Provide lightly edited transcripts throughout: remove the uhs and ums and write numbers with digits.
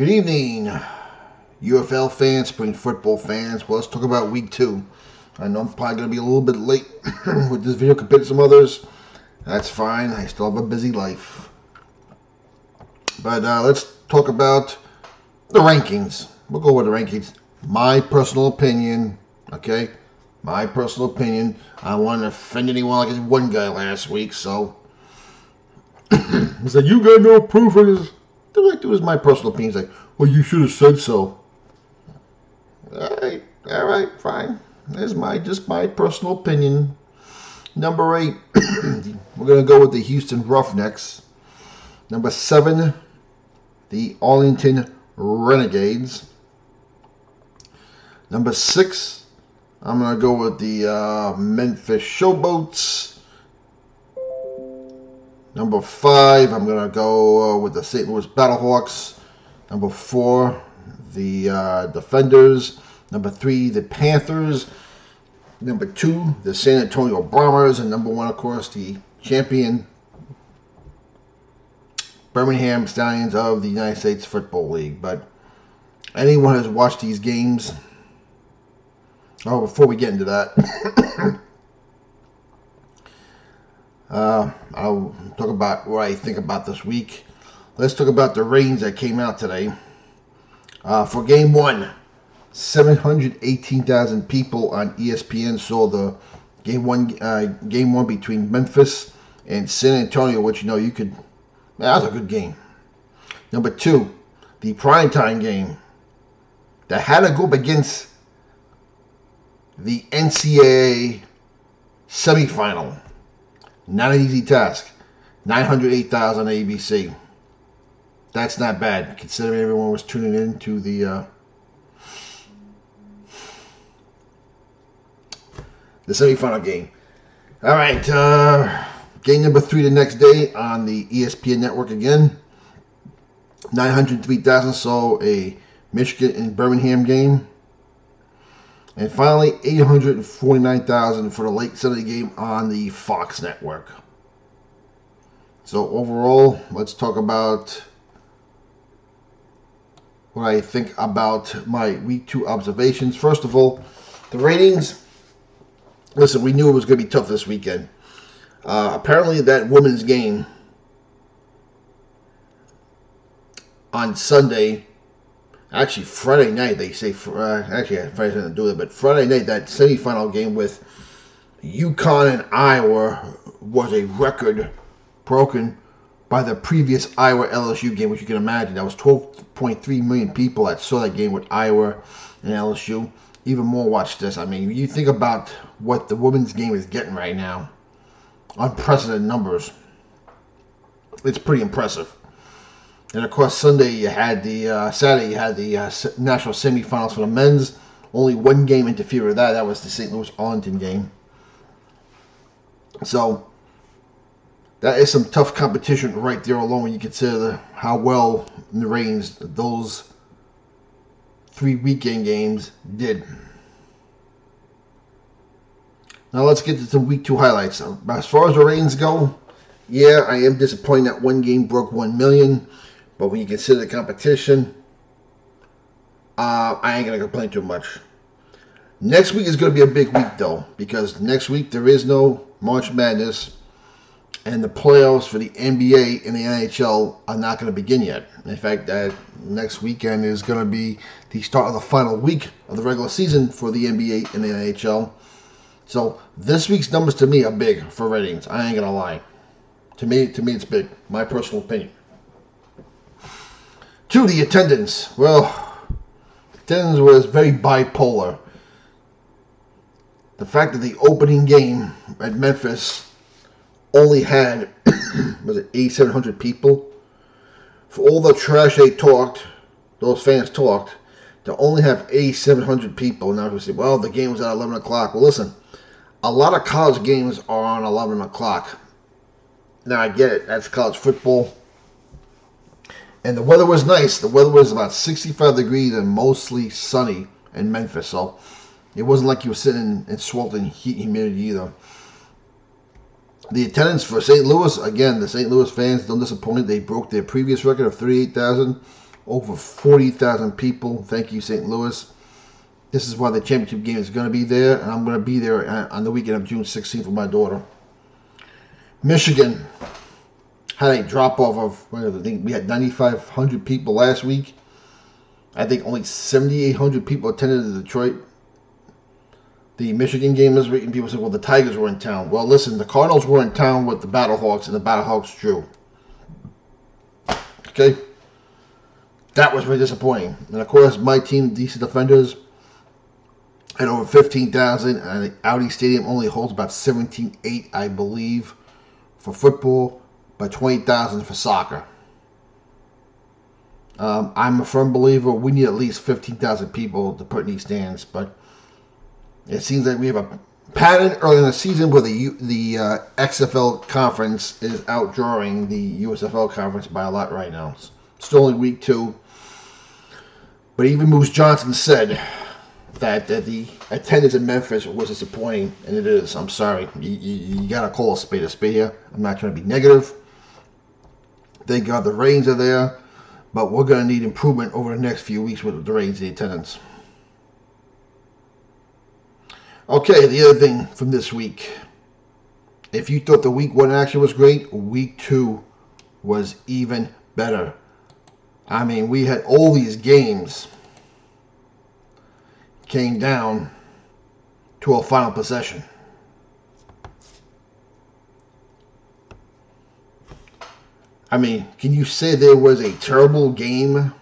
Good evening, UFL fans, spring football fans. Well, let's talk about week 2. I know I'm probably going to be a little bit late with this video compared to some others. That's fine. I still have a busy life. But let's talk about the rankings. We'll go with the rankings. My personal opinion, okay? My personal opinion. I don't want to offend anyone like one guy last week, so he said, "You got no proof of this." It was my personal opinion. He's like, "Well, you should have said so." All right, fine. There's just my personal opinion. Number 8, we're gonna go with the Houston Roughnecks. Number 7, the Arlington Renegades. Number 6, I'm gonna go with the Memphis Showboats. Number 5, I'm going to go with the St. Louis Battlehawks. Number 4, the Defenders. Number 3, the Panthers. Number 2, the San Antonio Bombers. And number 1, of course, the champion Birmingham Stallions of the United States Football League. But anyone who's watched these games... Oh, before we get into that... I'll talk about what I think about this week. Let's talk about the ratings that came out today. For Game 1, 718,000 people on ESPN saw the Game 1 between Memphis and San Antonio, which that was a good game. Number 2, the primetime game that had to go up against the NCAA semifinal. Not an easy task. 908,000 ABC. That's not bad, considering everyone was tuning in to the semifinal game. All right, game number 3 the next day on the ESPN network again. 903,000 saw a Michigan and Birmingham game. And finally, 849,000 for the late Sunday game on the Fox network. So overall, let's talk about what I think about my week 2 observations. First of all, the ratings. Listen, we knew it was going to be tough this weekend. Apparently, that women's game on Sunday. Actually, Friday night, they say, Friday didn't do it, but Friday night, that semifinal game with UConn and Iowa was a record broken by the previous Iowa-LSU game, which you can imagine. That was 12.3 million people that saw that game with Iowa and LSU. Even more, watch this. I mean, you think about what the women's game is getting right now. Unprecedented numbers. It's pretty impressive. And of course, Saturday you had the national semifinals for the men's. Only one game interfered with that. That was the St. Louis Arlington game. So that is some tough competition right there alone when you consider how well in the ratings those 3 weekend games did. Now let's get to some week 2 highlights. As far as the ratings go, yeah, I am disappointed that one game broke 1 million. But when you consider the competition, I ain't going to complain too much. Next week is going to be a big week, though, because next week there is no March Madness, and the playoffs for the NBA and the NHL are not going to begin yet. In fact, that next weekend is going to be the start of the final week of the regular season for the NBA and the NHL. So this week's numbers to me are big for ratings. I ain't going to lie. To me, it's big. My personal opinion. 2, the attendance. Well, attendance was very bipolar. The fact that the opening game at Memphis only had, 8,700 people? For all the trash those fans talked, to only have 8,700 people. Now we say, well, the game was at 11 o'clock. Well, listen, a lot of college games are on 11 o'clock. Now, I get it. That's college football. And the weather was nice. The weather was about 65 degrees and mostly sunny in Memphis. So it wasn't like you were sitting in sweltering heat and humidity either. The attendance for St. Louis, again, the St. Louis fans don't disappoint. They broke their previous record of 38,000 over 40,000 people. Thank you, St. Louis. This is why the championship game is going to be there, and I'm going to be there on the weekend of June 16th with my daughter. Michigan had a drop-off of, I think we had 9,500 people last week. I think only 7,800 people attended the Detroit. The Michigan game this week, and people said, well, the Tigers were in town. Well, listen, the Cardinals were in town with the Battlehawks, and the Battlehawks drew. Okay? That was very disappointing. And, of course, my team, DC Defenders, had over 15,000, and the Audi Stadium only holds about 17,800, I believe, for football, but 20,000 for soccer. I'm a firm believer we need at least 15,000 people to put in these stands, but it seems like we have a pattern early in the season where the XFL conference is outdrawing the USFL conference by a lot right now. It's still only week 2, but even Moose Johnson said that the attendance in Memphis was disappointing, and it is. I'm sorry. You got to call a spade here. I'm not trying to be negative. Thank God the Reigns are there, but we're going to need improvement over the next few weeks with the Reigns and the attendance. Okay, the other thing from this week. If you thought the week 1 action was great, week 2 was even better. I mean, we had all these games came down to a final possession. I mean, can you say there was a terrible game?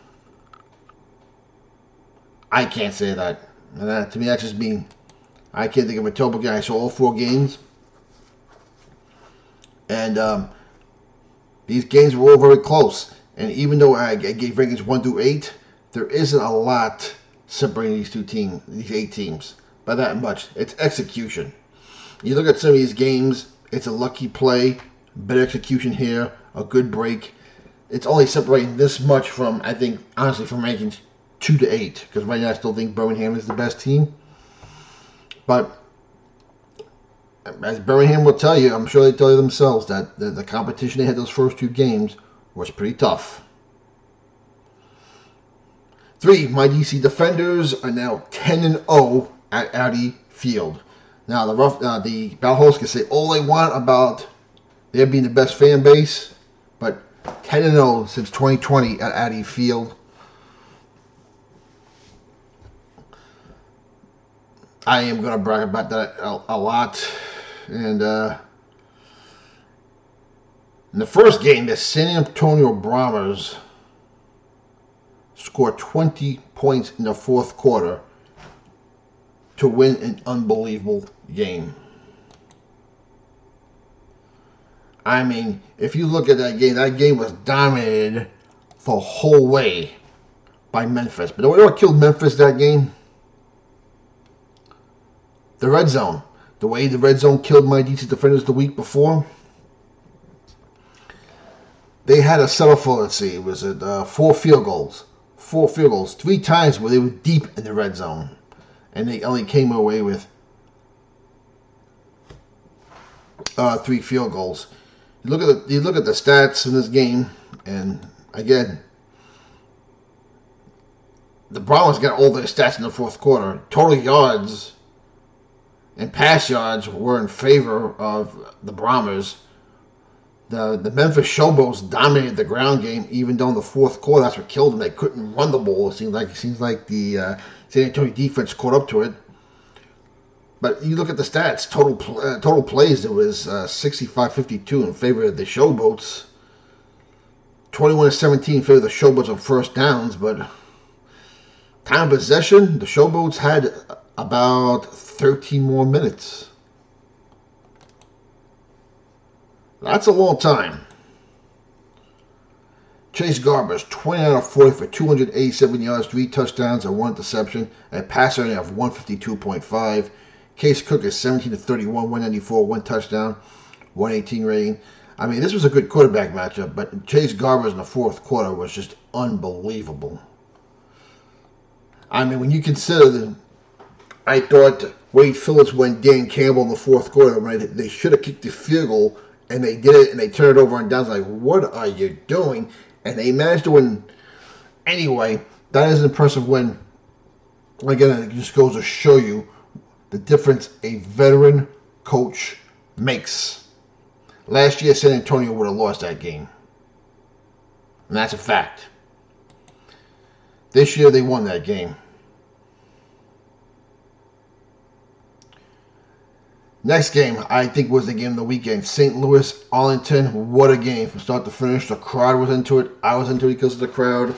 I can't say that. To me, that's just mean. I can't think of a terrible game. I saw all 4 games. And these games were all very close. And even though I gave rankings 1 through 8, there isn't a lot separating these 8 teams by that much. It's execution. You look at some of these games, it's a lucky play, better execution here, a good break. It's only separating this much from, I think, honestly, from rankings 2 to 8. Because right now I still think Birmingham is the best team. But as Birmingham will tell you, I'm sure they tell you themselves that the competition they had those first 2 games was pretty tough. 3, my DC Defenders are now 10-0 at Audi Field. Now the Battlehawks can say all they want about there being the best fan base, but 10-0 since 2020 at Audi Field. I am going to brag about that a lot. And in the first game, the San Antonio Brahmas scored 20 points in the 4th quarter to win an unbelievable game. I mean, if you look at that game was dominated the whole way by Memphis. But you know what killed Memphis that game? The red zone. The way the red zone killed my DC Defenders the week before. They had a settle for, let's see, was it 4 field goals. 4 field goals. 3 times where they were deep in the red zone. And they only came away with 3 field goals. You look at the stats in this game, and again, the Browns got all their stats in the 4th quarter. Total yards and pass yards were in favor of the Brahmas. The Memphis Showboats dominated the ground game, even though in the 4th quarter that's what killed them. They couldn't run the ball. It seems like the San Antonio defense caught up to it. But you look at the stats, total plays, it was 65-52 in favor of the Showboats. 21-17 in favor of the Showboats on first downs, but time of possession, the Showboats had about 13 more minutes. That's a long time. Chase Garbers, 20 out of 40 for 287 yards, 3 touchdowns, and 1 interception, and a passer rating of 152.5. Case Cook is 17 to 31, 194, 1 touchdown, 118 rating. I mean, this was a good quarterback matchup, but Chase Garbers in the 4th quarter was just unbelievable. I mean, when you consider I thought Wade Phillips went Dan Campbell in the 4th quarter, right? They should have kicked the field goal, and they did it, and they turned it over on downs. Like, what are you doing? And they managed to win Anyway, that is an impressive win. Again, it just goes to show you the difference a veteran coach makes. Last year, San Antonio would have lost that game. And that's a fact. This year, they won that game. Next game, I think, was the game of the weekend. St. Louis, Arlington. What a game from start to finish. The crowd was into it. I was into it because of the crowd.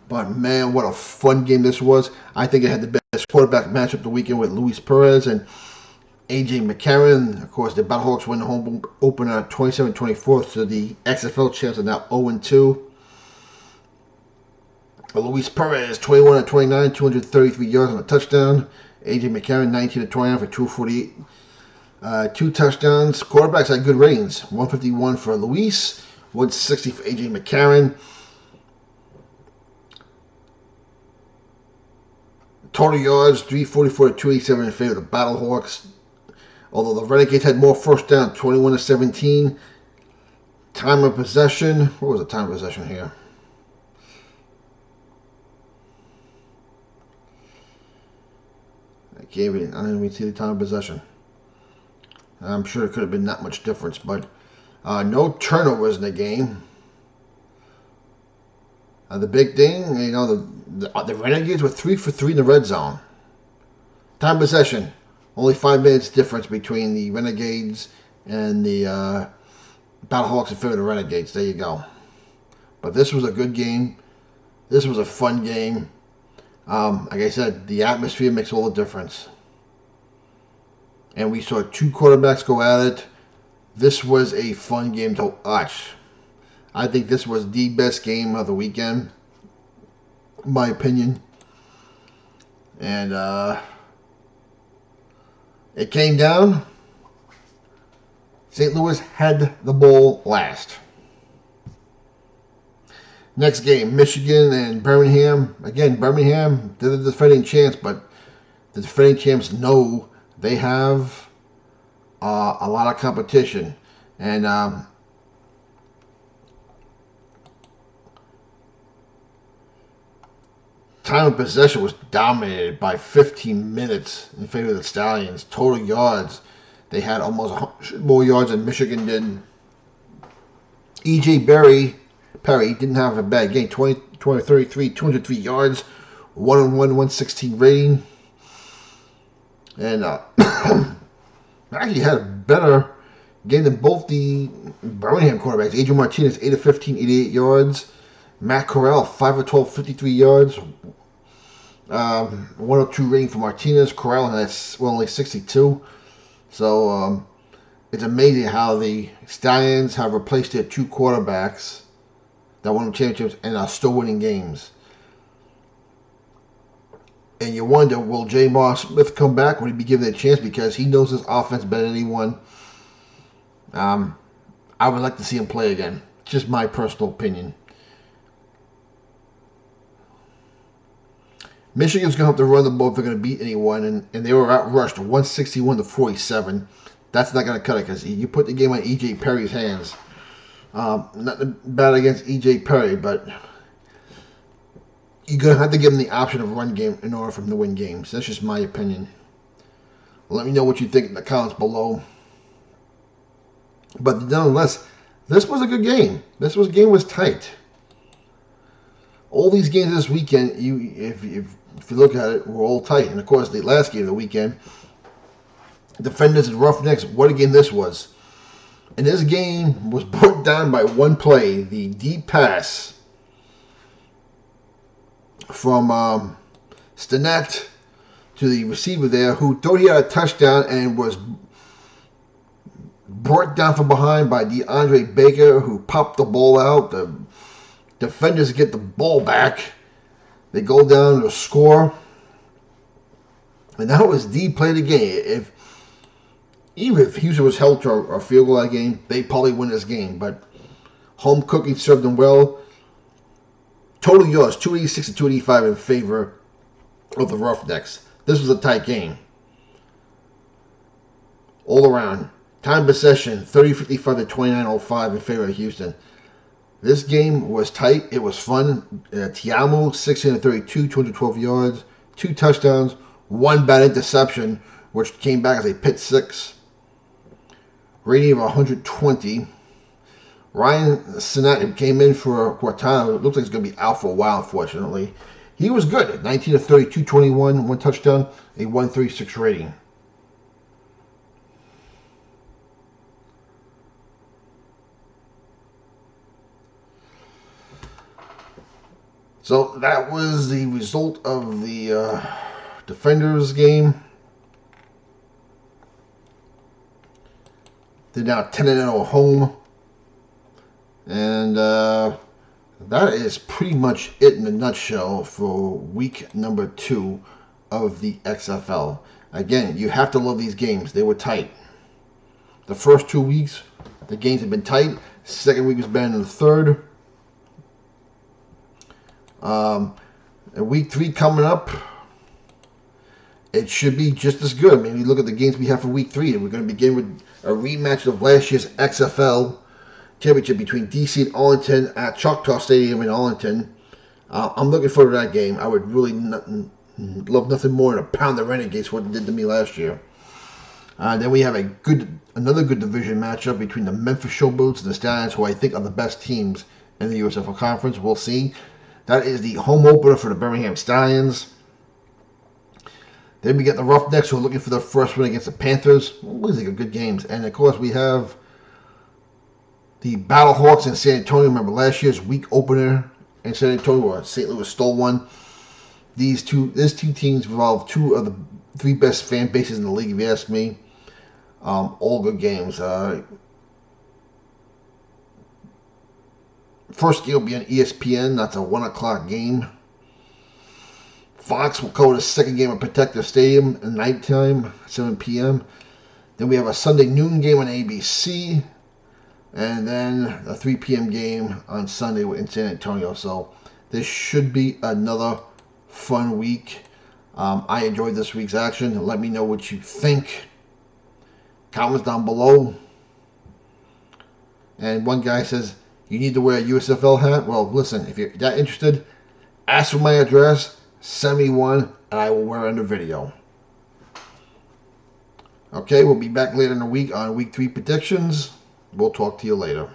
But, man, what a fun game this was. I think it had the best quarterback matchup of the weekend with Luis Perez and A.J. McCarron. Of course, the Battlehawks win the home opener 27-24, so the XFL champs are now 0-2. Luis Perez, 21-29, 233 yards on a touchdown. A.J. McCarron, 19-29 for 248. 2 touchdowns. Quarterbacks had good ratings. 151 for Luis, 160 for A.J. McCarron. Total yards, 344 to 287 in favor of the Battlehawks. Although the Renegades had more first down, 21-17. Time of possession. What was the time of possession here? I didn't even see the time of possession. I'm sure it could have been not much difference, but no turnovers in the game. The big thing, you know, the Renegades were 3 for 3 in the red zone. Time possession, only 5 minutes difference between the Renegades and the Battlehawks in favor of the Renegades. There you go. But this was a good game. This was a fun game. Like I said, the atmosphere makes all the difference. And we saw 2 quarterbacks go at it. This was a fun game to watch. I think this was the best game of the weekend, in my opinion. And it came down. St. Louis had the ball last. Next game, Michigan and Birmingham. Again, Birmingham, they're the defending champs, but the defending champs know they have a lot of competition. And time of possession was dominated by 15 minutes in favor of the Stallions. Total yards, they had almost 100 more yards than Michigan did. E.J. Perry didn't have a bad game. 33, 203 yards, 1-on-1, 116 rating. And actually had a better game than both the Birmingham quarterbacks. Adrian Martinez, 8 of 15, 88 yards. Matt Corral, 5 of 12, 53 yards. 102 rating for Martinez. Corral has only 62. So it's amazing how the Stallions have replaced their 2 quarterbacks that won championships and are still winning games. And you wonder, will J.R. Smith come back? Will he be given a chance? Because he knows his offense better than anyone. I would like to see him play again. Just my personal opinion. Michigan's going to have to run the ball if they're going to beat anyone. And they were outrushed 161 to 47. That's not going to cut it because you put the game on E.J. Perry's hands. Nothing bad against E.J. Perry, but you're going to have to give him the option of run game in order for him to win games. That's just my opinion. Let me know what you think in the comments below. But nonetheless, this was a good game. This game was tight. All these games this weekend, if you look at it, were all tight. And of course, the last game of the weekend, Defenders and Roughnecks, what a game this was. And this game was brought down by one play, the deep pass from Stinnett to the receiver there, who thought he had a touchdown and was brought down from behind by DeAndre Baker, who popped the ball out. The defenders get the ball back. They go down to score. And that was the play of the game. Even if Houston was held to a field goal that game, they probably win this game. But home cooking served them well. Total yards, 286 to 285 in favor of the Roughnecks. This was a tight game. All around. Time possession, 30-55 to 29-05 in favor of Houston. This game was tight. It was fun. Tiamu, 632, 212 yards, 2 touchdowns, 1 bad interception, which came back as a pick six. Rating of 120. Ryan Sinnett, who came in for Cortana, it looks like he's going to be out for a while, unfortunately. He was good. 19 of 32, 21, 1 touchdown, a 136 rating. So that was the result of the Defenders game. They're now 10-0 home. And that is pretty much it in a nutshell for week number 2 of the XFL. Again, you have to love these games. They were tight. The first 2 weeks, the games have been tight. Second week was better than the third. And week 3 coming up, it should be just as good. I mean, you look at the games we have for week 3. We're going to begin with a rematch of last year's XFL championship between DC and Arlington at Choctaw Stadium in Arlington. I'm looking forward to that game. I would really love nothing more than a pound the Renegades, what they did to me last year. Then we have another good division matchup between the Memphis Showboats and the Stallions, who I think are the best teams in the USFL Conference. We'll see. That is the home opener for the Birmingham Stallions. Then we get the Roughnecks, who are looking for their first win against the Panthers. These are good games. And, of course, we have the Battlehawks in San Antonio. Remember last year's week opener in San Antonio, where St. Louis stole one. These two teams involve 2 of the 3 best fan bases in the league, if you ask me. All good games. First game will be on ESPN. That's a 1 o'clock game. Fox will cover the second game at Protective Stadium at nighttime, 7 p.m. Then we have a Sunday noon game on ABC. And then a 3 p.m. game on Sunday in San Antonio. So this should be another fun week. I enjoyed this week's action. Let me know what you think. Comments down below. And one guy says, you need to wear a USFL hat? Well, listen, if you're that interested, ask for my address, send me one, and I will wear it in the video. Okay, we'll be back later in the week on week 3 predictions. We'll talk to you later.